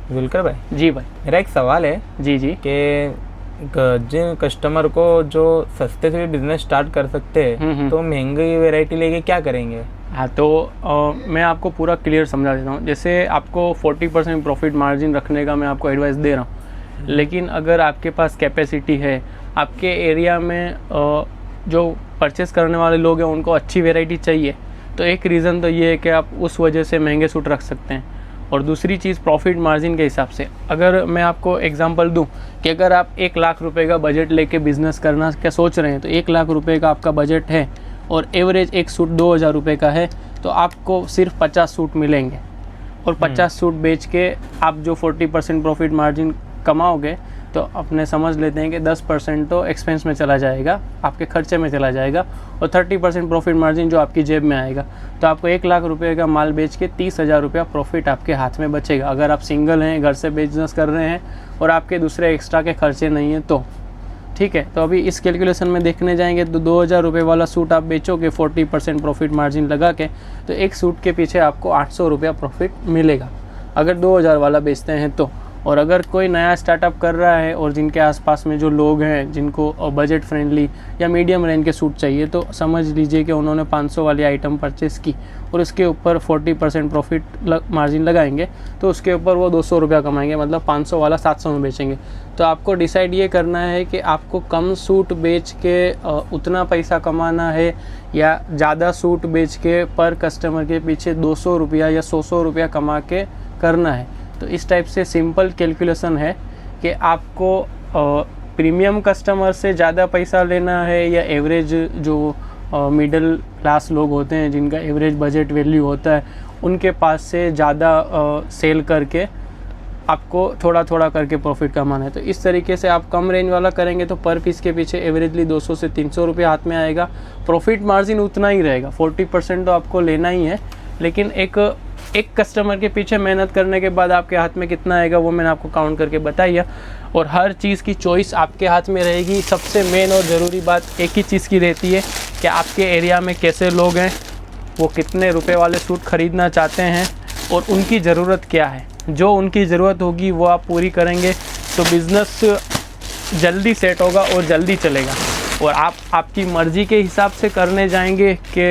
जुलकर भाई, जी भाई। मेरा एक सवाल है जी जी। कि जिन कस्टमर को जो सस्ते से बिजनेस स्टार्ट कर सकते हैं तो महंगी वैरायटी लेके क्या करेंगे? हाँ, तो मैं आपको पूरा क्लियर समझा देता हूँ। जैसे आपको 40% प्रॉफिट मार्जिन रखने का मैं आपको एडवाइस दे रहा हूँ, लेकिन अगर आपके पास कैपेसिटी है, आपके एरिया में जो परचेस करने वाले लोग हैं उनको अच्छी वैरायटी चाहिए, तो एक रीज़न तो ये है कि आप उस वजह से महंगे सूट रख सकते हैं। और दूसरी चीज़ प्रॉफिट मार्जिन के हिसाब से, अगर मैं आपको एग्जांपल दूं कि अगर आप 1 लाख रुपए का बजट लेके बिज़नेस करना क्या सोच रहे हैं, तो 1 लाख रुपए का आपका बजट है और एवरेज एक सूट 2000 रुपये का है, तो आपको सिर्फ 50 सूट मिलेंगे। और 50 सूट बेच के आप जो 40% प्रॉफिट मार्जिन कमाओगे, तो अपने समझ लेते हैं कि 10% तो एक्सपेंस में चला जाएगा, आपके खर्चे में चला जाएगा, और 30% प्रॉफिट मार्जिन जो आपकी जेब में आएगा। तो आपको 1 लाख रुपए का माल बेच के 30,000 रुपया प्रॉफिट आपके हाथ में बचेगा, अगर आप सिंगल हैं, घर से बिजनेस कर रहे हैं और आपके दूसरे एक्स्ट्रा के खर्चे नहीं हैं तो। ठीक है, तो अभी इस कैलकुलेशन में देखने जाएंगे तो 2000 रुपये वाला सूट आप बेचोगे 40% प्रॉफिट मार्जिन लगा के, तो एक सूट के पीछे आपको 800 रुपया प्रॉफिट मिलेगा अगर 2000 वाला बेचते हैं तो। और अगर कोई नया स्टार्टअप कर रहा है और जिनके आसपास में जो लोग हैं जिनको बजट फ्रेंडली या मीडियम रेंज के सूट चाहिए, तो समझ लीजिए कि उन्होंने 500 वाली आइटम परचेस की और उसके ऊपर 40% प्रॉफिट मार्जिन लगाएंगे, तो उसके ऊपर वो 200 रुपया कमाएंगे, मतलब 500 वाला 700 में बेचेंगे। तो आपको डिसाइड ये करना है कि आपको कम सूट बेच के उतना पैसा कमाना है या ज़्यादा सूट बेच के पर कस्टमर के पीछे 200 रुपया या 100 रुपया कमा के करना है। तो इस टाइप से सिंपल कैलकुलेशन है कि आपको प्रीमियम कस्टमर से ज़्यादा पैसा लेना है या एवरेज जो मिडिल क्लास लोग होते हैं जिनका एवरेज बजट वैल्यू होता है उनके पास से ज़्यादा सेल करके आपको थोड़ा थोड़ा करके प्रॉफिट कमाना है। तो इस तरीके से आप कम रेंज वाला करेंगे तो पर पीस के पीछे एवरेजली 200 से 300 रुपये हाथ में आएगा, प्रॉफिट मार्जिन उतना ही रहेगा, 40% तो आपको लेना ही है। लेकिन एक कस्टमर के पीछे मेहनत करने के बाद आपके हाथ में कितना आएगा वो मैंने आपको काउंट करके बताइए, और हर चीज़ की चॉइस आपके हाथ में रहेगी। सबसे मेन और ज़रूरी बात एक ही चीज़ की रहती है कि आपके एरिया में कैसे लोग हैं, वो कितने रुपए वाले सूट ख़रीदना चाहते हैं और उनकी ज़रूरत क्या है। जो उनकी ज़रूरत होगी वो आप पूरी करेंगे तो बिज़नेस जल्दी सेट होगा और जल्दी चलेगा। और आप आपकी मर्ज़ी के हिसाब से करने जाएंगे कि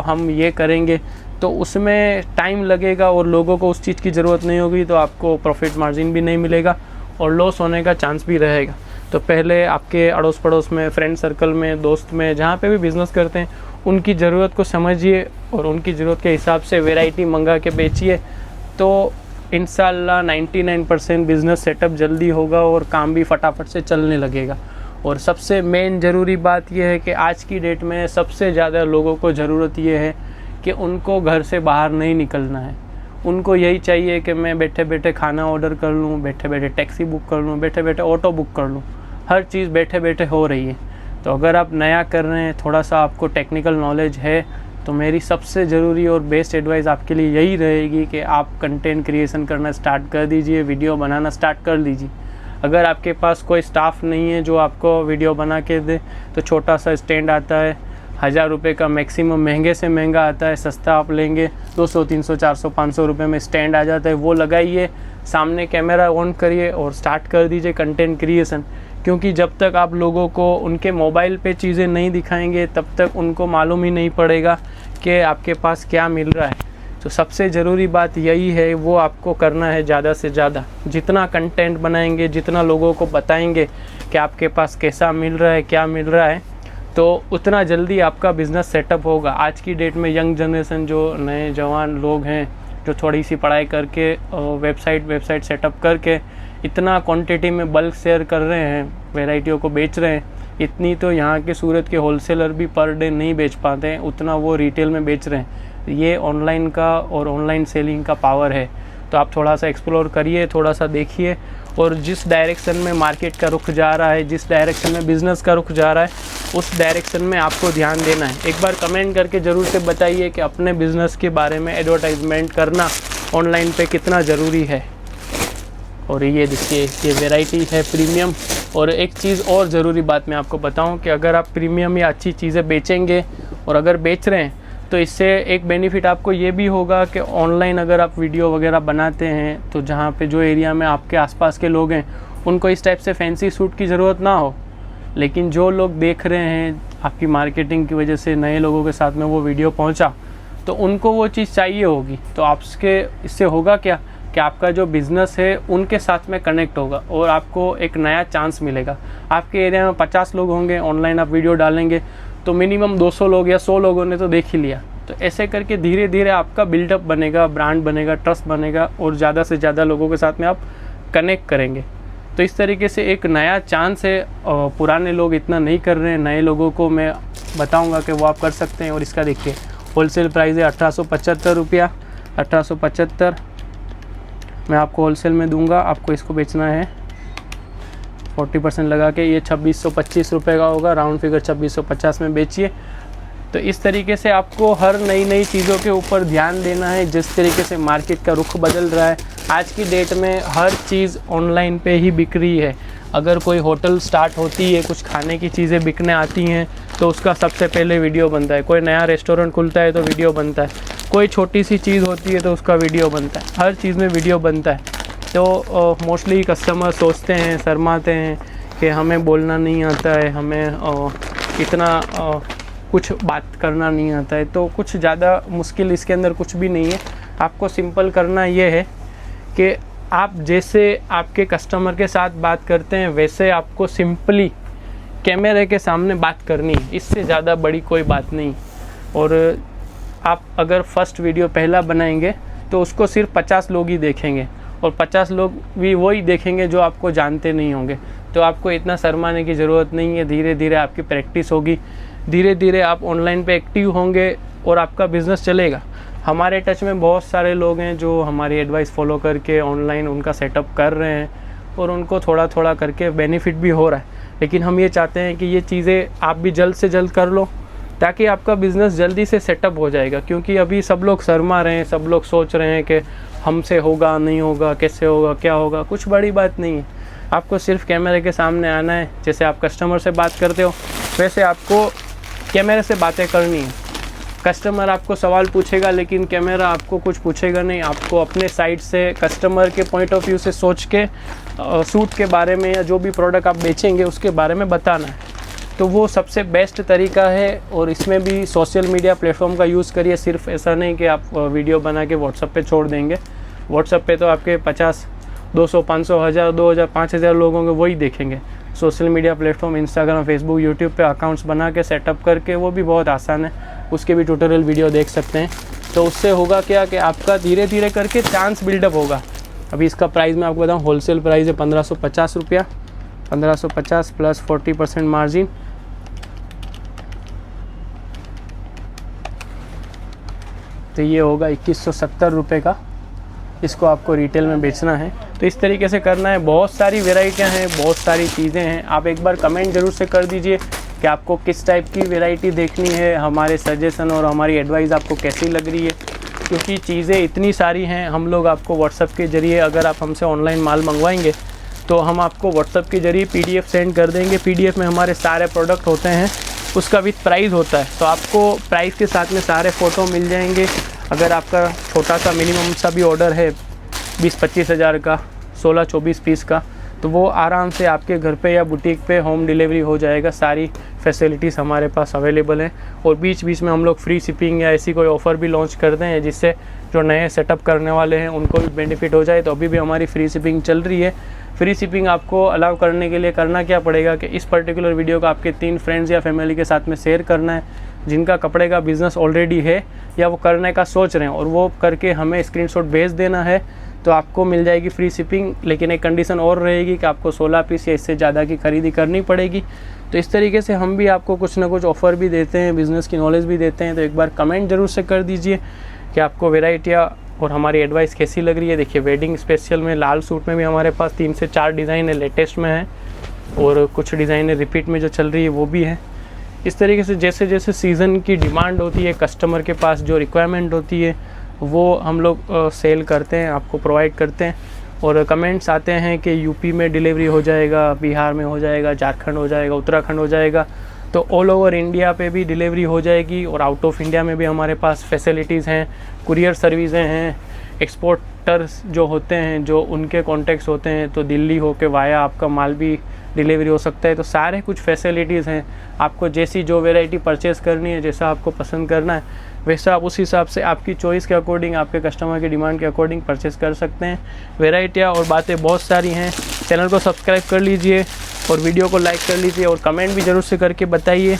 हम ये करेंगे तो उसमें टाइम लगेगा और लोगों को उस चीज़ की ज़रूरत नहीं होगी, तो आपको प्रॉफिट मार्जिन भी नहीं मिलेगा और लॉस होने का चांस भी रहेगा। तो पहले आपके अड़ोस पड़ोस में, फ्रेंड सर्कल में, दोस्त में, जहाँ पे भी बिज़नेस करते हैं उनकी ज़रूरत को समझिए और उनकी ज़रूरत के हिसाब से वैरायटी मंगा के बेचिए, तो इंशाल्लाह 99% बिज़नेस सेटअप जल्दी होगा और काम भी फटाफट से चलने लगेगा। और सबसे मेन ज़रूरी बात यह है कि आज की डेट में सबसे ज़्यादा लोगों को ज़रूरत ये है कि उनको घर से बाहर नहीं निकलना है। उनको यही चाहिए कि मैं बैठे बैठे खाना ऑर्डर कर लूँ, बैठे बैठे टैक्सी बुक कर लूँ, बैठे बैठे ऑटो बुक कर लूँ, हर चीज़ बैठे बैठे हो रही है। तो अगर आप नया कर रहे हैं, थोड़ा सा आपको टेक्निकल नॉलेज है, तो मेरी सबसे ज़रूरी और बेस्ट एडवाइस आपके लिए यही रहेगी कि आप कंटेंट क्रिएशन करना स्टार्ट कर दीजिए, वीडियो बनाना स्टार्ट कर दीजिए। अगर आपके पास कोई स्टाफ नहीं है जो आपको वीडियो बना के दे, तो छोटा सा स्टैंड आता है, 1000 रुपये का मैक्सिमम, महंगे से महंगा आता है, सस्ता आप लेंगे 200, 300, 400, 500 रुपये में स्टैंड आ जाता है, वो लगाइए, सामने कैमरा ऑन करिए और स्टार्ट कर दीजिए कंटेंट क्रिएशन। क्योंकि जब तक आप लोगों को उनके मोबाइल पे चीज़ें नहीं दिखाएंगे तब तक उनको मालूम ही नहीं पड़ेगा कि आपके पास क्या मिल रहा है। तो सबसे ज़रूरी बात यही है, वो आपको करना है ज़्यादा से ज़्यादा। जितना कंटेंट बनाएंगे, जितना लोगों को बताएंगे कि आपके पास कैसा मिल रहा है, क्या मिल रहा है, तो उतना जल्दी आपका बिज़नेस सेटअप होगा। आज की डेट में यंग जनरेशन, जो नए जवान लोग हैं, जो थोड़ी सी पढ़ाई करके वेबसाइट सेटअप करके इतना क्वांटिटी में बल्क शेयर कर रहे हैं, वैरायटियों को बेच रहे हैं, इतनी तो यहाँ के सूरत के होलसेलर भी पर डे नहीं बेच पाते हैं, उतना वो रिटेल में बेच रहे हैं। ये ऑनलाइन का और ऑनलाइन सेलिंग का पावर है। तो आप थोड़ा सा एक्सप्लोर करिए, थोड़ा सा देखिए, और जिस डायरेक्शन में मार्केट का रुख जा रहा है, जिस डायरेक्शन में बिज़नेस का रुख जा रहा है, उस डायरेक्शन में आपको ध्यान देना है। एक बार कमेंट करके ज़रूर से बताइए कि अपने बिज़नेस के बारे में एडवर्टाइजमेंट करना ऑनलाइन पे कितना ज़रूरी है। और ये देखिए, ये वैरायटी है प्रीमियम। और एक चीज़ और ज़रूरी बात मैं आपको बताऊं कि अगर आप प्रीमियम या अच्छी चीज़ें बेचेंगे और अगर बेच रहे हैं तो इससे एक बेनिफिट आपको ये भी होगा कि ऑनलाइन अगर आप वीडियो वगैरह बनाते हैं तो जहाँ पे जो एरिया में आपके आसपास के लोग हैं उनको इस टाइप से फैंसी सूट की ज़रूरत ना हो, लेकिन जो लोग देख रहे हैं आपकी मार्केटिंग की वजह से नए लोगों के साथ में वो वीडियो पहुंचा तो उनको वो चीज़ चाहिए होगी। तो आपके इससे होगा क्या कि आपका जो बिज़नेस है उनके साथ में कनेक्ट होगा और आपको एक नया चांस मिलेगा। आपके एरिया में 50 लोग होंगे, ऑनलाइन आप वीडियो डालेंगे तो मिनिमम 200 लोग या 100 लोगों ने तो देख ही लिया। तो ऐसे करके धीरे धीरे आपका बिल्डअप बनेगा, ब्रांड बनेगा, ट्रस्ट बनेगा और ज़्यादा से ज़्यादा लोगों के साथ में आप कनेक्ट करेंगे। तो इस तरीके से एक नया चांस है, पुराने लोग इतना नहीं कर रहे हैं, नए लोगों को मैं बताऊंगा कि वो आप कर सकते हैं। और इसका देखिए होलसेल प्राइस है 1875 रुपया, 1875 मैं आपको होलसेल में दूंगा। आपको इसको बेचना है 40% लगा के, ये 2625 रुपये का होगा, राउंड फिगर 2650 में बेचिए। तो इस तरीके से आपको हर नई चीज़ों के ऊपर ध्यान देना है। जिस तरीके से मार्केट का रुख बदल रहा है, आज की डेट में हर चीज़ ऑनलाइन पे ही बिक रही है। अगर कोई होटल स्टार्ट होती है, कुछ खाने की चीज़ें बिकने आती हैं तो उसका सबसे पहले वीडियो बनता है। कोई नया रेस्टोरेंट खुलता है तो वीडियो बनता है। कोई छोटी सी चीज़ होती है तो उसका वीडियो बनता है। हर चीज़ में वीडियो बनता है। तो मोस्टली कस्टमर सोचते हैं, शर्माते हैं कि हमें बोलना नहीं आता है, हमें इतना कुछ बात करना नहीं आता है। तो कुछ ज़्यादा मुश्किल इसके अंदर कुछ भी नहीं है। आपको सिंपल करना ये है कि आप जैसे आपके कस्टमर के साथ बात करते हैं वैसे आपको सिंपली कैमरे के सामने बात करनी है, इससे ज़्यादा बड़ी कोई बात नहीं। और आप अगर फर्स्ट वीडियो पहला बनाएंगे तो उसको सिर्फ 50 लोग ही देखेंगे और 50 लोग भी वही देखेंगे जो आपको जानते नहीं होंगे। तो आपको इतना शर्माने की ज़रूरत नहीं है। धीरे धीरे आपकी प्रैक्टिस होगी, धीरे धीरे आप ऑनलाइन पे एक्टिव होंगे और आपका बिज़नेस चलेगा। हमारे टच में बहुत सारे लोग हैं जो हमारी एडवाइस फॉलो करके ऑनलाइन उनका सेटअप कर रहे हैं और उनको थोड़ा थोड़ा करके बेनिफिट भी हो रहा है। लेकिन हम ये चाहते हैं कि ये चीज़ें आप भी जल्द से जल्द कर लो ताकि आपका बिज़नेस जल्दी से सेटअप हो जाएगा। क्योंकि अभी सब लोग शर्मा रहे हैं, सब लोग सोच रहे हैं कि हमसे होगा नहीं होगा, कैसे होगा, क्या होगा। कुछ बड़ी बात नहीं है। आपको सिर्फ कैमरे के सामने आना है। जैसे आप कस्टमर से बात करते हो वैसे आपको कैमरे से बातें करनी है। कस्टमर आपको सवाल पूछेगा लेकिन कैमरा आपको कुछ पूछेगा नहीं। आपको अपने साइड से कस्टमर के पॉइंट ऑफ व्यू से सोच के सूट के बारे में या जो भी प्रोडक्ट आप बेचेंगे उसके बारे में बताना है। तो वो सबसे बेस्ट तरीका है। और इसमें भी सोशल मीडिया प्लेटफॉर्म का यूज़ करिए। सिर्फ ऐसा नहीं कि आप वीडियो बना के व्हाट्सएप पे छोड़ देंगे। व्हाट्सएप पे तो आपके 50, 200, 500, 1000, 2000, 5000 लोग होंगे, वही देखेंगे। Social media platform Instagram, Facebook, YouTube पे अकाउंट्स बना के सेटअप करके, वो भी बहुत आसान है, उसके भी ट्यूटोरियल वीडियो देख सकते हैं। तो उससे होगा क्या कि आपका धीरे धीरे करके चांस बिल्डअप होगा। अभी इसका प्राइस मैं आपको बताऊँ, होलसेल प्राइस है 1550 रुपया, 1550 प्लस 40% मार्जिन। तो ये होगा 2170 रुपये का। इसको आपको रिटेल में बेचना है। तो इस तरीके से करना है। बहुत सारी वेराइटियाँ हैं, बहुत सारी चीज़ें हैं। आप एक बार कमेंट ज़रूर से कर दीजिए कि आपको किस टाइप की वेराइटी देखनी है, हमारे सजेशन और हमारी एडवाइस आपको कैसी लग रही है। क्योंकि चीज़ें इतनी सारी हैं। हम लोग आपको व्हाट्सएप के ज़रिए, अगर आप हमसे ऑनलाइन माल मंगवाएंगे तो हम आपको व्हाट्सएप के ज़रिए PDF सेंड कर देंगे। PDF में हमारे सारे प्रोडक्ट होते हैं, उसका विथ प्राइस होता है। तो आपको प्राइस के साथ में सारे फ़ोटो मिल जाएंगे। अगर आपका छोटा सा मिनिमम सा भी ऑर्डर है 20-25 हज़ार का, 16-24 पीस का, तो वो आराम से आपके घर पे या बुटीक पे होम डिलीवरी हो जाएगा। सारी फैसिलिटीज़ हमारे पास अवेलेबल हैं। और बीच बीच में हम लोग फ्री शिपिंग या ऐसी कोई ऑफ़र भी लॉन्च करते हैं जिससे जो नए सेटअप करने वाले हैं उनको भी बेनिफिट हो जाए। तो अभी भी हमारी फ्री शिपिंग चल रही है। फ्री शिपिंग आपको अलाउ करने के लिए करना क्या पड़ेगा कि इस पर्टिकुलर वीडियो को आपके 3 फ्रेंड्स या फैमिली के साथ में शेयर करना है जिनका कपड़े का बिज़नेस ऑलरेडी है या वो करने का सोच रहे हैं, और वो करके हमें स्क्रीनशॉट भेज देना है। तो आपको मिल जाएगी फ्री शिपिंग। लेकिन एक कंडीशन और रहेगी कि आपको 16 पीस या इससे ज़्यादा की खरीदी करनी पड़ेगी। तो इस तरीके से हम भी आपको कुछ ना कुछ ऑफ़र भी देते हैं, बिज़नेस की नॉलेज भी देते हैं। तो एक बार कमेंट ज़रूर से कर दीजिए कि आपको वेराइटियाँ और हमारी एडवाइस कैसी लग रही है। देखिए वेडिंग स्पेशल में लाल सूट में भी हमारे पास 3 से 4 डिज़ाइन है, लेटेस्ट में है, और कुछ डिज़ाइन रिपीट में जो चल रही है वो भी है। इस तरीके से जैसे जैसे सीज़न की डिमांड होती है, कस्टमर के पास जो रिक्वायरमेंट होती है वो हम लोग सेल करते हैं, आपको प्रोवाइड करते हैं। और कमेंट्स आते हैं कि यूपी में डिलीवरी हो जाएगा, बिहार में हो जाएगा, झारखंड हो जाएगा, उत्तराखंड हो जाएगा। तो ऑल ओवर इंडिया पे भी डिलीवरी हो जाएगी और आउट ऑफ इंडिया में भी हमारे पास फैसिलिटीज़ हैं, कुरियर सर्विसें हैं, एक्सपोर्टर्स जो होते हैं जो उनके कॉन्टैक्ट्स होते हैं तो दिल्ली होके वाया आपका माल भी डिलीवरी हो सकता है। तो सारे कुछ फैसिलिटीज़ हैं, आपको जैसी जो वैरायटी परचेज़ करनी है, जैसा आपको पसंद करना है वैसा आप उस हिसाब से आपकी चॉइस के अकॉर्डिंग, आपके कस्टमर की डिमांड के अकॉर्डिंग परचेज़ कर सकते हैं। वैरायटियाँ और बातें बहुत सारी हैं। चैनल को सब्सक्राइब कर लीजिए और वीडियो को लाइक कर लीजिए और कमेंट भी ज़रूर से करके बताइए।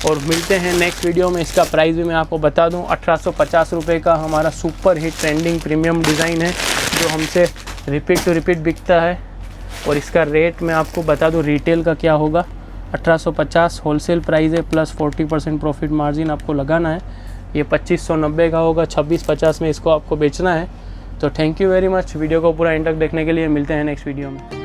और मिलते हैं नेक्स्ट वीडियो में। इसका प्राइस भी मैं आपको बता दूं, 1850 रुपये का हमारा super hit trending premium design है जो हमसे रिपीट टू रिपीट बिकता है। और इसका रेट मैं आपको बता दूं रिटेल का क्या होगा, 1850 होलसेल प्राइस है, प्लस 40% प्रॉफिट मार्जिन आपको लगाना है। ये 2590 का होगा, 2650 में इसको आपको बेचना है। तो thank you very much video को पूरा एंड तक देखने के लिए। मिलते हैं नेक्स्ट वीडियो में।